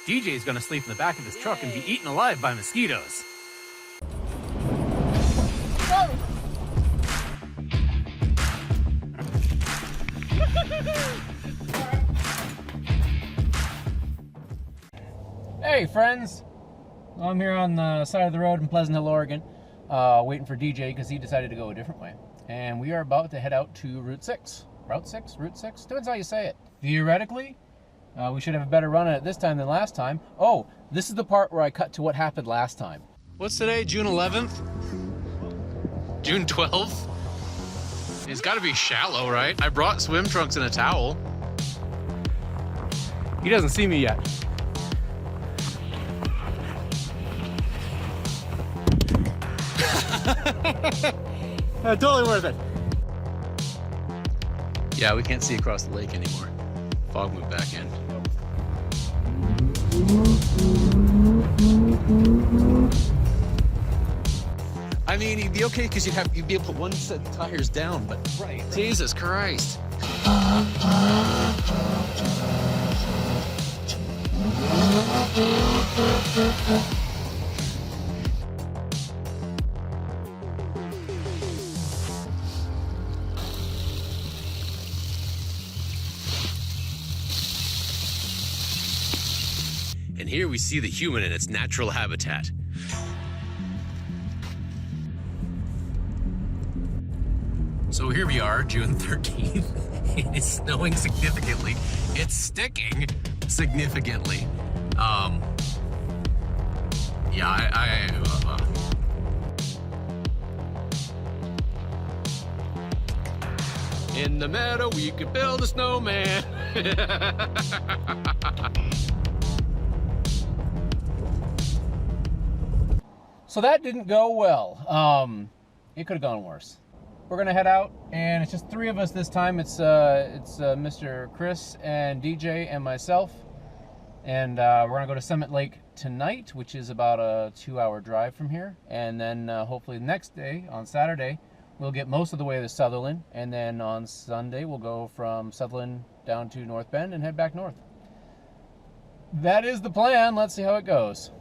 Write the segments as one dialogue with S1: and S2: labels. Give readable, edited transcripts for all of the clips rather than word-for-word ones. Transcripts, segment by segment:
S1: DJ's gonna sleep in the back of his truck and be eaten alive by mosquitoes.
S2: Whoa.
S3: Hey friends, I'm here on the side of the road in Pleasant Hill, Oregon, waiting for DJ because he decided to go a different way. And we are about to head out to Route 6. Route 6? Route 6? Depends how you say it. Theoretically, we should have a better run at it this time than last time. Oh, this is the part where I cut to what happened last time.
S1: What's today, June 11th? June 12th? It's gotta be shallow, right? I brought swim trunks and a towel. He doesn't see me yet.
S3: Totally worth it.
S1: Yeah, we can't see across the lake anymore. Fog moved back in. I mean, it'd be okay because you'd be able to put one set of tires down, but right. Jesus Christ. And here we see the human in its natural habitat. So here we are, June 13th. It is snowing significantly. It's sticking significantly. In the meadow, we could build a snowman.
S3: So that didn't go well. It could have gone worse. We're gonna head out, and it's just three of us this time. It's Mr. Chris and DJ and myself, and we're gonna go to Summit Lake tonight, which is about a 2-hour drive from here, and then hopefully the next day, on Saturday, we'll get most of the way to Sutherlin, and then on Sunday we'll go from Sutherlin down to North Bend and head back north. That is the plan. Let's see how it goes.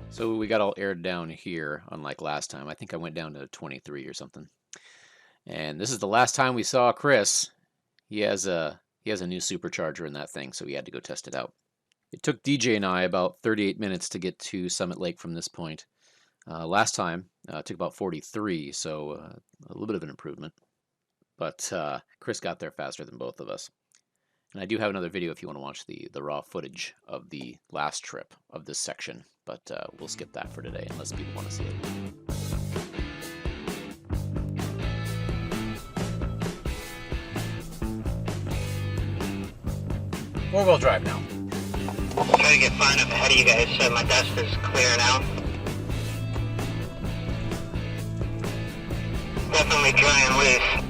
S1: So we got all aired down here, unlike last time. I think I went down to 23 or something. And this is the last time we saw Chris. He has a new supercharger in that thing, so we had to go test it out. It took DJ and I about 38 minutes to get to Summit Lake from this point. Last time it took about 43, so a little bit of an improvement. But Chris got there faster than both of us. And I do have another video if you want to watch the raw footage of the last trip of this section, but we'll skip that for today unless people want to see it.
S3: Four-wheel drive now.
S4: I'm trying to get far enough ahead of you guys so my dust is clear now. Definitely dry and loose.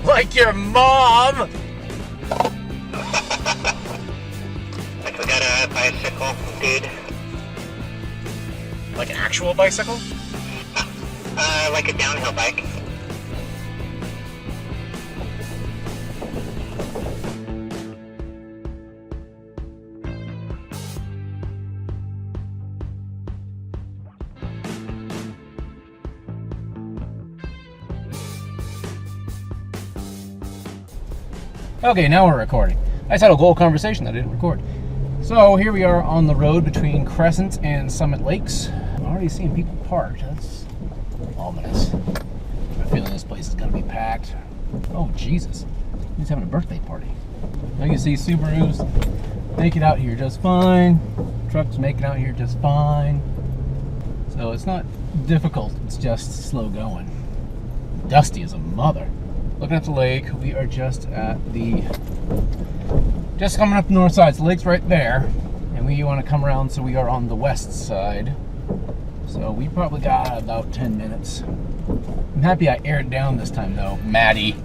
S3: Like your mom!
S4: Like we got a bicycle, dude.
S3: Like an actual bicycle?
S4: Like a downhill bike.
S3: Okay, now we're recording. I just had a whole conversation that I didn't record. So here we are on the road between Crescent and Summit Lakes. I'm already seeing people parked. That's ominous. I have a feeling this place is going to be packed. Oh, Jesus. He's having a birthday party. Now you can see Subarus make it out here just fine. Trucks make it out here just fine. So it's not difficult, it's just slow going. Dusty as a mother. Looking at the lake, we are just coming up the north side. So the lake's right there, and we want to come around, so we are on the west side. So we probably got about 10 minutes. I'm happy I aired down this time though, Maddie.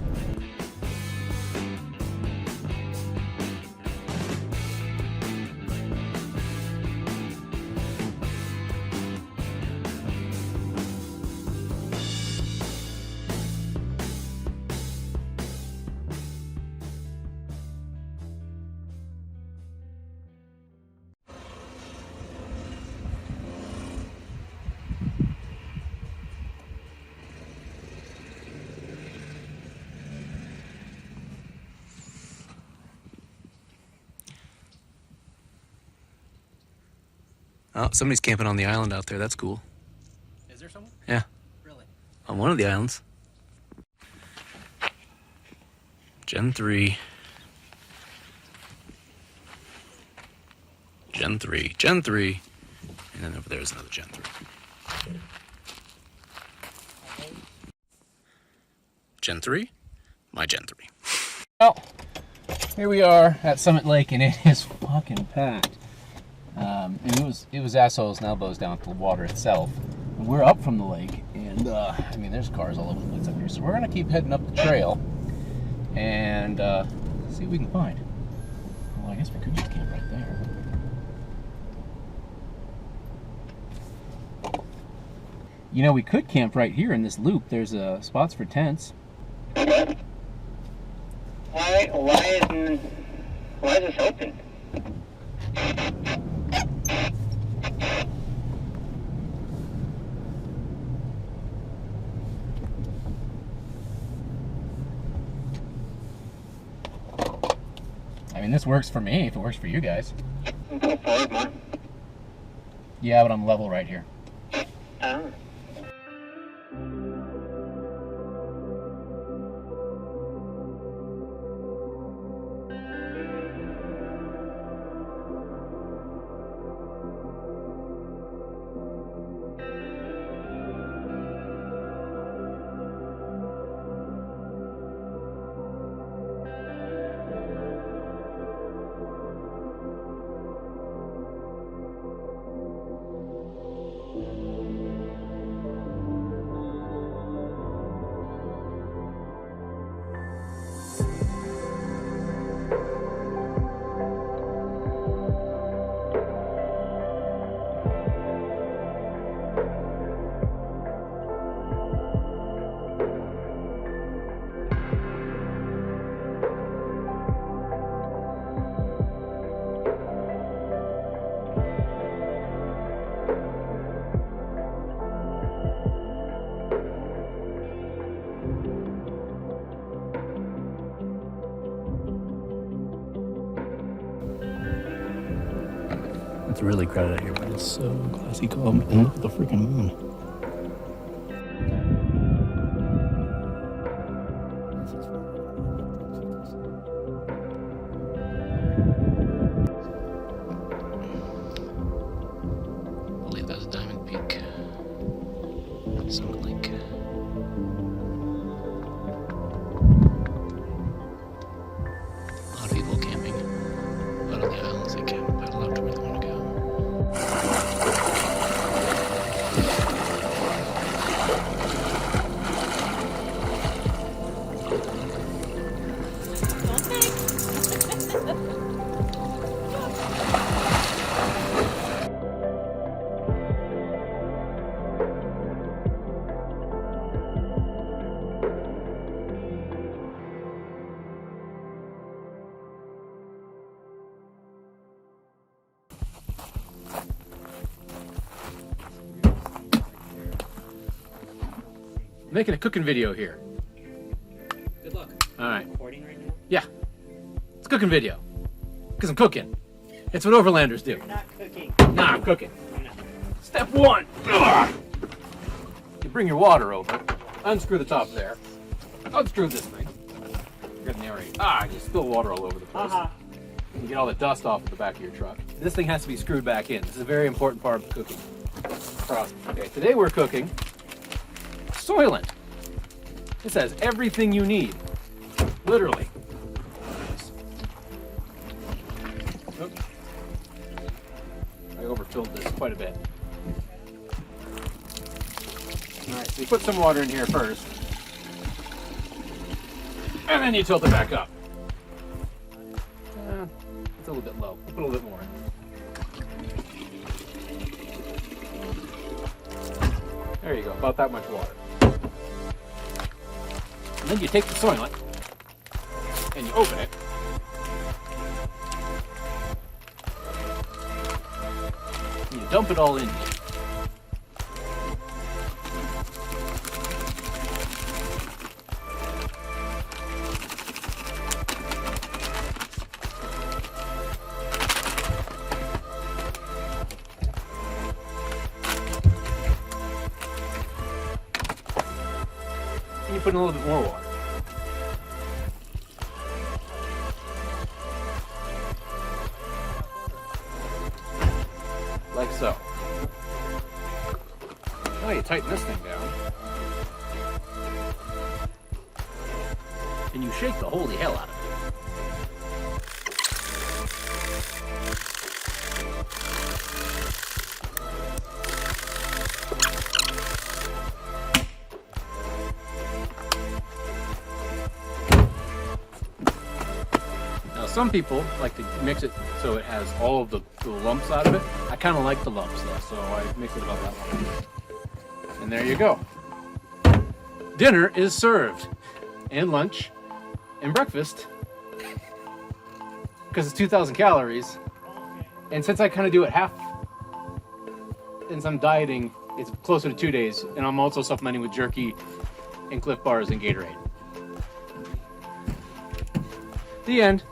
S2: Oh, somebody's camping on the island out there. That's cool.
S3: Is there someone?
S2: Yeah.
S3: Really?
S2: On one of the islands. Gen 3. Gen 3. Gen 3. And then over there is another Gen 3. Gen 3? My Gen 3.
S3: Well, here we are at Summit Lake, and it is fucking packed. And it was assholes and elbows down to the water itself. And we're up from the lake, and I mean, there's cars all over the place up here. So we're gonna keep heading up the trail and see what we can find. Well, I guess we could just camp right there. You know, we could camp right here in this loop. There's spots for tents.
S4: Why is this open?
S3: I mean, this works for me if it works for you guys.
S4: Go forward, man.
S3: Yeah, but I'm level right here.
S4: Oh.
S2: It's really crowded out here, but it's so glassy calm. And look at the freaking moon. I believe that's Diamond Peak. Summit Lake. A lot of people camping out on the islands. They camp quite a lot to where they want to go.
S3: Making a cooking video here.
S2: Good luck.
S3: All right.
S2: Recording right now?
S3: Yeah. It's a cooking video. Because I'm cooking. It's what overlanders do.
S2: You're not cooking.
S3: Nah, I'm cooking. Step one. Ugh. You bring your water over. Unscrew the top there. Unscrew this thing. You're gonna narrate. You spill water all over the place. You get all the dust off of the back of your truck. This thing has to be screwed back in. This is a very important part of the cooking process. Okay, today we're cooking Soylent. This has everything you need. Literally. Oops. I overfilled this quite a bit. Alright, so you put some water in here first. And then you tilt it back up. It's a little bit low. We'll put a little bit more in. There you go, about that much water. And then you take the Soylent and you open it. And you dump it all in here. And you put in a little bit more water. Like so. Now you tighten this thing down. And you shake the holy hell out of it. Some people like to mix it so it has all of the lumps out of it. I kind of like the lumps though, so I mix it about that much. And there you go. Dinner is served. And lunch. And breakfast. Because it's 2,000 calories. And since I kind of do it half, since I'm dieting, it's closer to 2 days. And I'm also supplementing with jerky and Cliff Bars and Gatorade. The end.